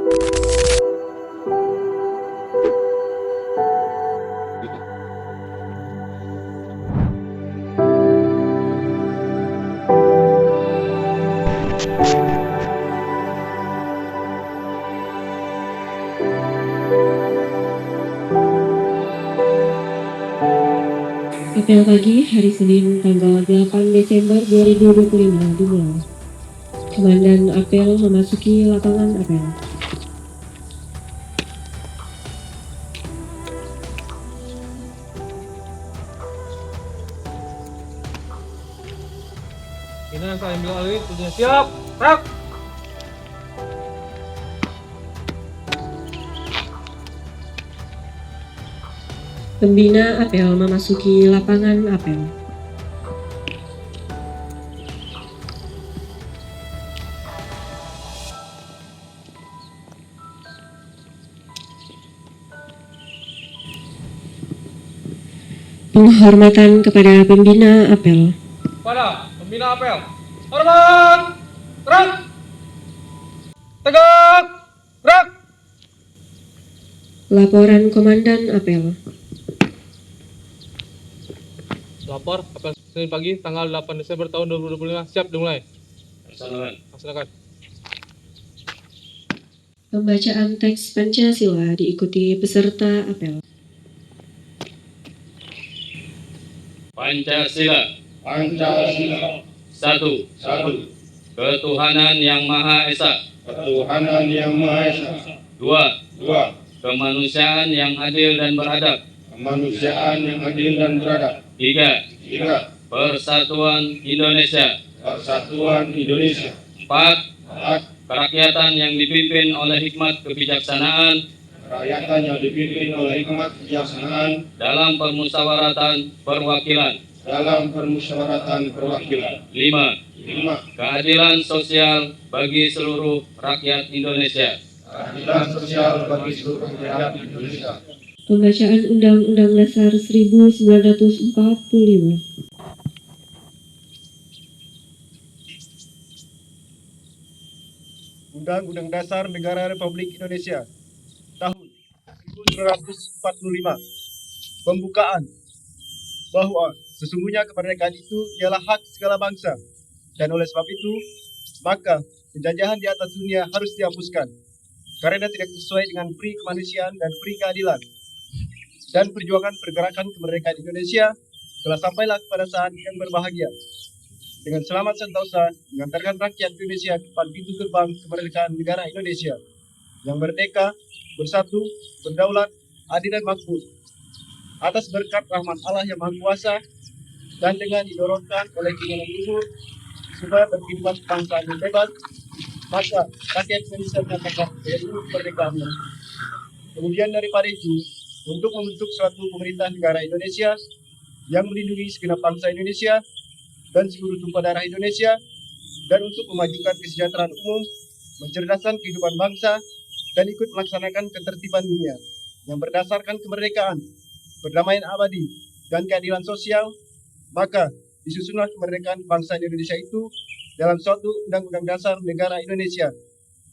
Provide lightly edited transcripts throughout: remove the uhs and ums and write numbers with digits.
Apel pagi hari Senin tanggal 8 Desember 2025 dimulai. Komandan apel memasuki lapangan apel. Ini yang saya ambil alih, sudah siap, rak. Pembina apel memasuki lapangan apel. Penghormatan kepada pembina apel. Pada pembina apel, hormat, rak, tegak, rak. Laporan komandan apel. Lapor apel Senin pagi tanggal 8 Desember tahun 2025 siap dimulai. Laksanakan. Pembacaan teks Pancasila diikuti peserta apel. Pancasila. Pancasila. Satu. Ketuhanan yang Maha Esa. Ketuhanan yang Maha Esa. Dua. Kemanusiaan yang adil dan beradab. Kemanusiaan yang adil dan beradab. Tiga. Persatuan Indonesia. Persatuan Indonesia. Empat. Kerakyatan yang dipimpin oleh hikmat kebijaksanaan. Kerakyatan yang dipimpin oleh hikmat kebijaksanaan. Dalam permusyawaratan perwakilan. Lima. Keadilan sosial bagi seluruh rakyat Indonesia. Keadilan sosial bagi seluruh rakyat Indonesia. Pembacaan Undang-Undang Dasar 1945. Undang-Undang Dasar Negara Republik Indonesia tahun 1945. Pembukaan bahwa sesungguhnya kemerdekaan itu ialah hak segala bangsa, dan oleh sebab itu maka penjajahan di atas dunia harus dihapuskan karena tidak sesuai dengan pri kemanusiaan dan pri keadilan. Dan perjuangan pergerakan kemerdekaan Indonesia telah sampailah kepada saat yang berbahagia. Dengan selamat sentosa mengantarkan rakyat Indonesia ke depan pintu gerbang kemerdekaan negara Indonesia yang merdeka, bersatu, berdaulat, adil dan makmur. Atas berkat rahmat Allah yang Maha Kuasa dan dengan didorongkan oleh keinginan luhur supaya berkehidupan kebangsaan yang bebas, maka rakyat Indonesia menyatakan kemerdekaannya. Kemudian daripada itu, untuk membentuk suatu pemerintah negara Indonesia yang melindungi segenap bangsa Indonesia dan seluruh tumpah darah Indonesia, dan untuk memajukan kesejahteraan umum, mencerdaskan kehidupan bangsa, dan ikut melaksanakan ketertiban dunia yang berdasarkan kemerdekaan, perdamaian abadi, dan keadilan sosial, maka disusunlah kemerdekaan bangsa Indonesia itu dalam suatu Undang-Undang Dasar Negara Indonesia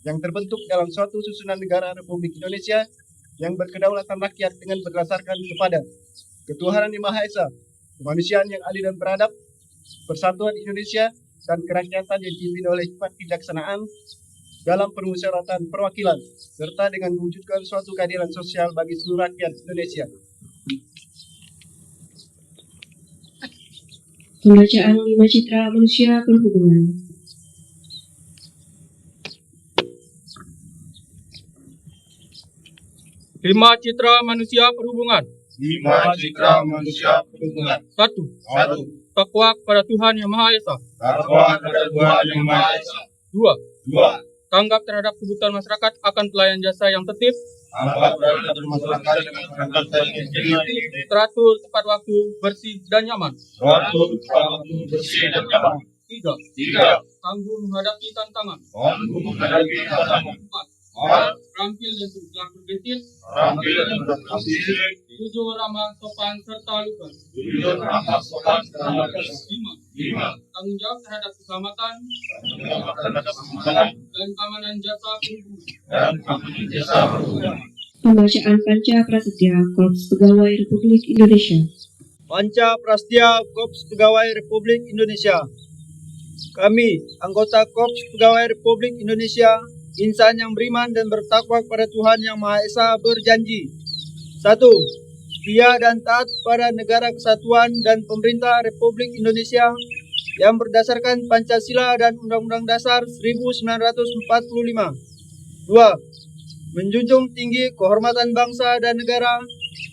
yang terbentuk dalam suatu susunan negara Republik Indonesia yang berkedaulatan rakyat dengan berdasarkan kepada ketuhanan yang Maha Esa, kemanusiaan yang adil dan beradab, persatuan Indonesia, dan kerakyatan yang dipimpin oleh hikmat kebijaksanaan dalam permusyawaratan perwakilan, serta dengan mewujudkan suatu keadilan sosial bagi seluruh rakyat Indonesia. Pembacaan 5 Citra Manusia Perhubungan. Lima citra manusia perhubungan. 5 citra manusia perhubungan. Satu. 1. Takwa kepada Tuhan Yang Maha Esa. Takwa kepada Tuhan yang Maha Esa. Dua. 2. Tanggap terhadap kebutuhan masyarakat akan pelayan jasa yang tertib, Tanggap terhadap masyarakat dengan perangkat yang teratur, tepat waktu, bersih dan nyaman. teratur, bersih dan nyaman. Tiga. 3. Tangguh menghadapi tantangan. Mampu menghadapi tantangan. Empat. 4. Terampil dan bergerak bergesit. Terampil dan berkasih. Jujur, ramah, sopan serta lugas. Jujur, ramah, sopan, dan lugas. Lima. tanggung jawab terhadap keselamatan dan keamanan jasa perhubungan. Pembacaan Panca Prasetya Korps Pegawai Republik Indonesia. Panca Prasetya Korps Pegawai Republik Indonesia. Kami, anggota Korps Pegawai Republik Indonesia, insan yang beriman dan bertakwa kepada Tuhan Yang Maha Esa, berjanji: 1. Setia dan taat pada negara kesatuan dan pemerintah Republik Indonesia yang berdasarkan Pancasila dan Undang-Undang Dasar 1945. 2. Menjunjung tinggi kehormatan bangsa dan negara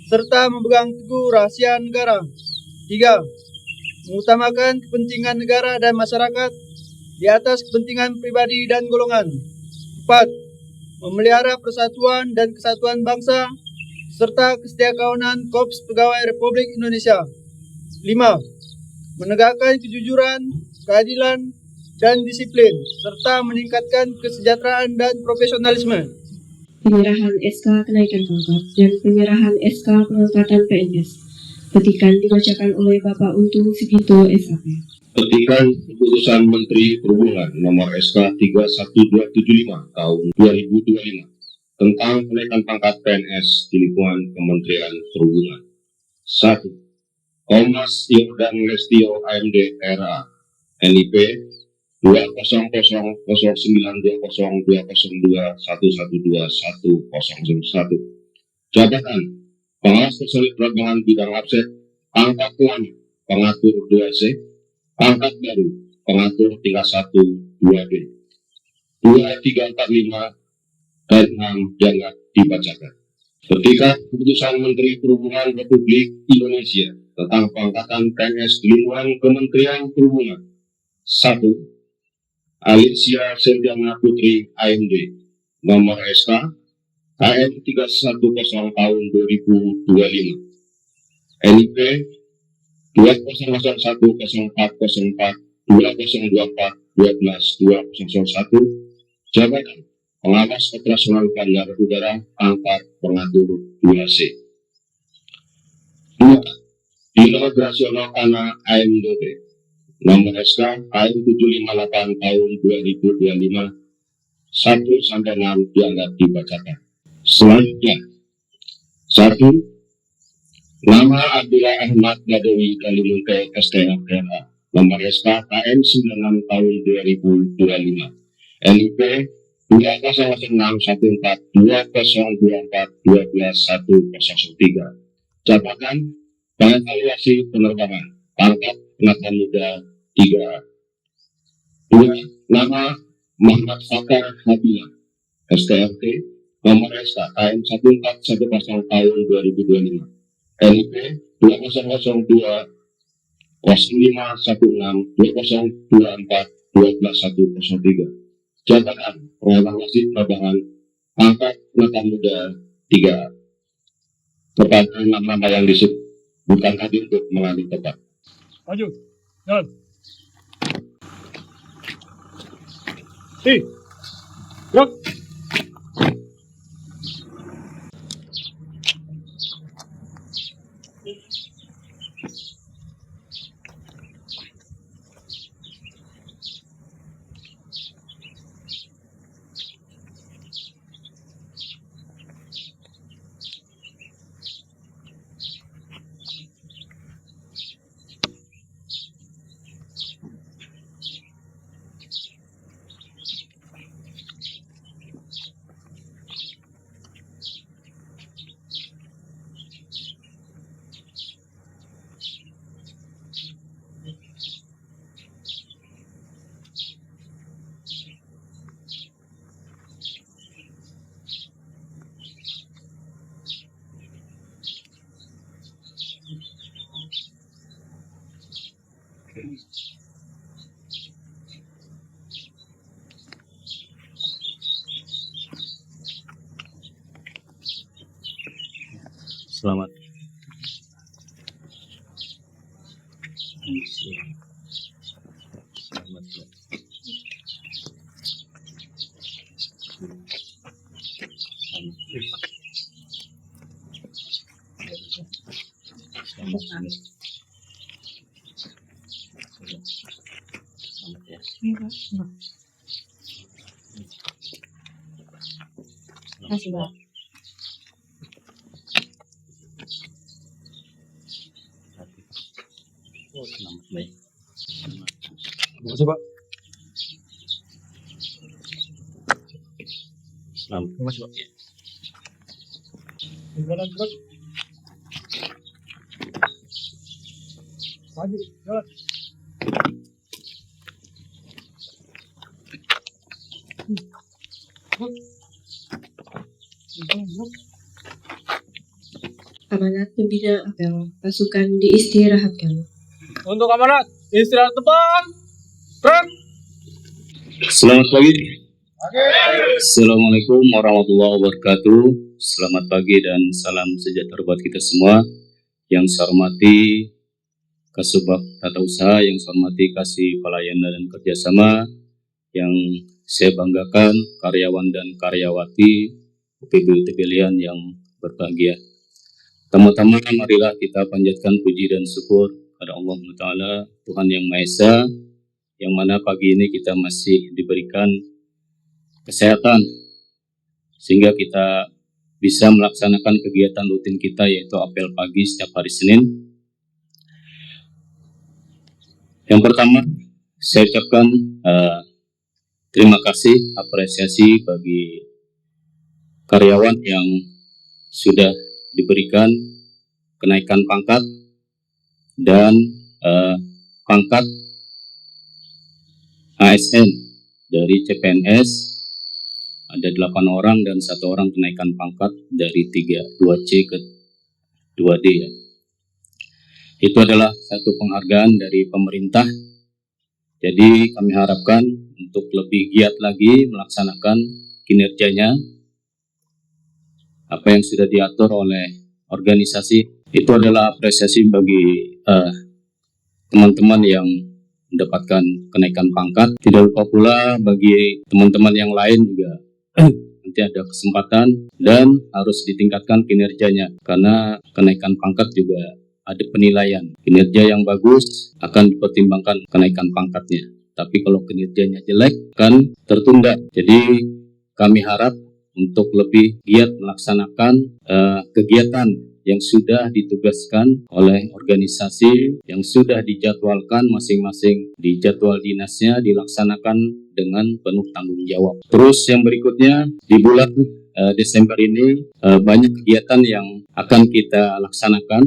serta memegang teguh rahasia negara. 3. Mengutamakan kepentingan negara dan masyarakat di atas kepentingan pribadi dan golongan. 4. Memelihara persatuan dan kesatuan bangsa serta kesetiakawanan Korps Pegawai Republik Indonesia. 5. Menegakkan kejujuran, keadilan, dan disiplin, serta meningkatkan kesejahteraan dan profesionalisme. Penyerahan SK kenaikan pangkat dan penyerahan SK pengangkatan PNS. Petikan dibacakan oleh Bapak Untung Sigito SAP. Petikan Keputusan Menteri Perhubungan Nomor SK 31275 Tahun 2025 tentang kenaikan pangkat PNS di lingkungan Kementerian Perhubungan. 1. Komnas Yordan Lestio AMD RA NIP 2009202112101. Jabatan Pengawas Personil Penerbangan Bidang Absen Pangkat Tuan Pengatur 2C Pangkat Baru Pengatur tingkat 1 2B 2345 dan 6 dianggap dibacakan. Ketika Keputusan Menteri Perhubungan Republik Indonesia tentang pengangkatan PNS di lingkungan Kementerian Perhubungan. 1. Alicia Serdiana Putri AMD nomor SK KM 310 tahun 2025 NIP 200104042024 Jabatan Pengawas Operasional Bandar Udara Pangkat Pengatur 2C. 2. Dino Operasional Tanah AMDT nomor SK KM 758 tahun 2025 1 sampai 6 dianggap dibacakan. Selanjutnya 1. Nama Abdullah Ahmad Badawi Kalimunte STMKA nomor SK KM 96 tahun 2025 NIP 2016142024120103 Jabatan Pengevaluasi Penerbangan Pangkat Penata Muda 3. 2. Nama Muhammad Fakar Habila STRT nomor SK KM 1410 tahun 2025 NIP 2002 0516 2024 12103 Jabatan Pengevaluasi Penerbangan Pangkat Penata Muda 3. Kepada nama-nama yang disebutkan tadi untuk mengambil tempat. Maju, jalan. Gerak. Selamat. Selamat. Kasih, Pak. Terima kasih, Pak. Terima kasih, Pak. Jalan terus. Maju, jalan. Amanat pembina apel, pasukan diistirahatkan. Untuk amanat, istirahat tepat. Rem. Selamat pagi. Assalamualaikum warahmatullahi wabarakatuh. Selamat pagi dan salam sejahtera buat kita semua. Yang saya hormati Kasubag Tata Usaha, yang saya hormati Kasih Pelayanan dan Kerjasama, yang saya banggakan karyawan dan karyawati UPBU Tebelian yang berbahagia. Pertama-tama marilah kita panjatkan puji dan syukur kepada Allah Ta'ala, Tuhan Yang Maha Esa, yang mana pagi ini kita masih diberikan kesehatan sehingga kita bisa melaksanakan kegiatan rutin kita, yaitu apel pagi setiap hari Senin. Yang pertama, saya ucapkan terima kasih, apresiasi bagi karyawan yang sudah diberikan kenaikan pangkat dan pangkat ASN dari CPNS. Ada 8 orang dan 1 orang kenaikan pangkat dari 2C ke 2D ya. Itu adalah satu penghargaan dari pemerintah. Jadi kami harapkan untuk lebih giat lagi melaksanakan kinerjanya. Apa yang sudah diatur oleh organisasi itu adalah apresiasi bagi teman-teman yang mendapatkan kenaikan pangkat. Tidak lupa pula bagi teman-teman yang lain juga nanti ada kesempatan dan harus ditingkatkan kinerjanya, karena kenaikan pangkat juga ada penilaian. Kinerja yang bagus akan dipertimbangkan kenaikan pangkatnya, tapi kalau kinerjanya jelek kan tertunda. Jadi kami harap untuk lebih giat melaksanakan kegiatan yang sudah ditugaskan oleh organisasi, yang sudah dijadwalkan masing-masing di jadwal dinasnya, dilaksanakan dengan penuh tanggung jawab. Terus yang berikutnya, di bulan Desember ini banyak kegiatan yang akan kita laksanakan.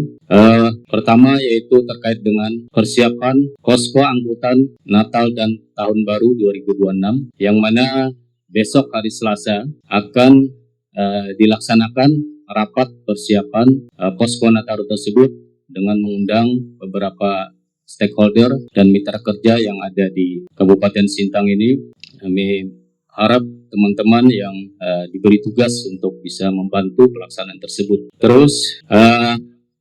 Pertama yaitu terkait dengan persiapan posko angkutan Natal dan Tahun Baru 2026, yang mana besok hari Selasa akan dilaksanakan rapat persiapan posko Nataru tersebut dengan mengundang beberapa stakeholder dan mitra kerja yang ada di Kabupaten Sintang ini. Kami harap teman-teman yang diberi tugas untuk bisa membantu pelaksanaan tersebut. Terus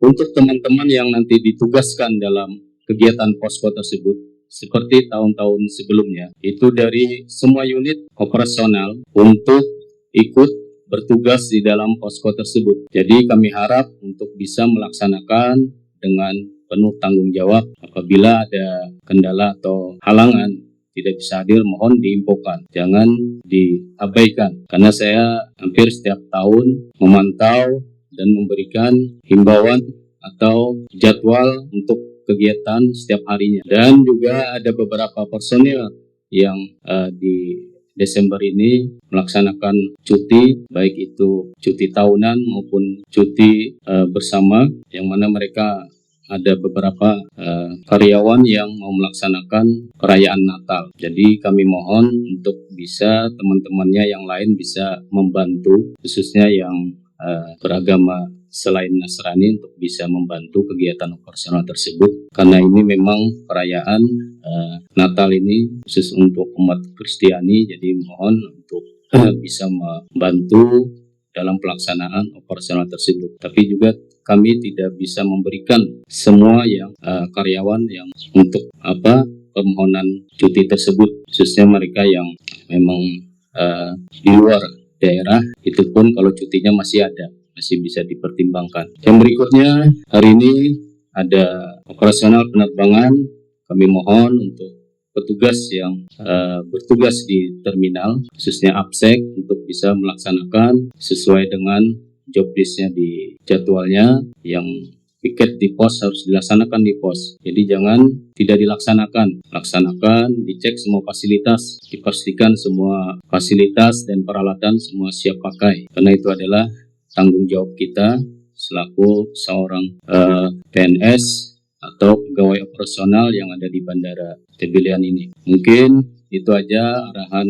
untuk teman-teman yang nanti ditugaskan dalam kegiatan posko tersebut, seperti tahun-tahun sebelumnya, itu dari semua unit operasional untuk ikut bertugas di dalam posko tersebut. Jadi kami harap untuk bisa melaksanakan dengan penuh tanggung jawab. Apabila ada kendala atau halangan tidak bisa hadir, mohon diinfokan, jangan diabaikan. Karena saya hampir setiap tahun memantau dan memberikan himbauan atau jadwal untuk kegiatan setiap harinya. Dan juga ada beberapa personil yang di Desember ini melaksanakan cuti, baik itu cuti tahunan maupun cuti bersama, yang mana mereka ada beberapa karyawan yang mau melaksanakan perayaan Natal. Jadi kami mohon untuk bisa teman-temannya yang lain bisa membantu, khususnya yang beragama selain Nasrani, untuk bisa membantu kegiatan operasional tersebut, karena ini memang perayaan Natal ini khusus untuk umat Kristiani. Jadi mohon untuk bisa membantu dalam pelaksanaan operasional tersebut. Tapi juga kami tidak bisa memberikan semua yang karyawan yang untuk permohonan cuti tersebut, khususnya mereka yang memang di luar daerah, itu pun kalau cutinya masih ada, masih bisa dipertimbangkan. Yang berikutnya, hari ini ada operasional penerbangan. Kami mohon untuk petugas yang bertugas di terminal, khususnya APSEC, untuk bisa melaksanakan sesuai dengan job list-nya di jadwalnya. Yang piket di pos harus dilaksanakan di pos. Jadi jangan tidak dilaksanakan. Laksanakan, dicek semua fasilitas, dipastikan semua fasilitas dan peralatan semua siap pakai. Karena itu adalah tanggung jawab kita selaku seorang PNS atau pegawai operasional yang ada di Bandara Tebelian ini. Mungkin itu aja arahan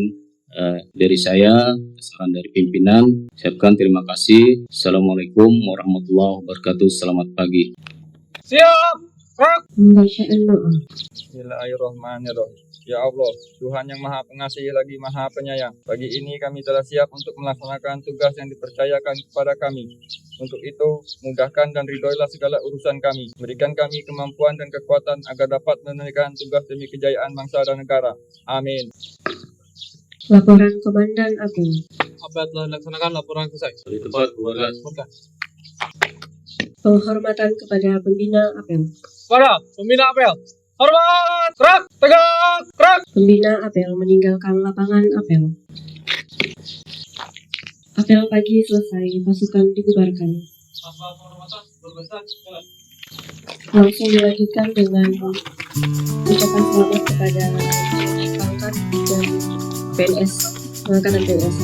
dari saya, saran dari pimpinan. Siapkan, terima kasih. Assalamualaikum warahmatullahi wabarakatuh. Selamat pagi. Siap. Pembacaan doa. Bismillahirrahmanirrahim. Ya Allah, Tuhan yang Maha Pengasih lagi Maha Penyayang. Pagi ini kami telah siap untuk melaksanakan tugas yang dipercayakan kepada kami. Untuk itu, mudahkan dan ridhoilah segala urusan kami. Berikan kami kemampuan dan kekuatan agar dapat menunaikan tugas demi kejayaan bangsa dan negara. Amin. Laporan Komandan Apel. Apel telah dilaksanakan, laporan selesai. Di tempat keluarga. Penghormatan kepada pembina Apel. Para pembina apel, hormat, gerak, tegak, gerak. Pembina Apel meninggalkan lapangan Apel. Apel pagi selesai, pasukan dibubarkan. Langsung dilanjutkan dengan ucapan selamat kepada pangkat dan PNS, pengangkatan PNS.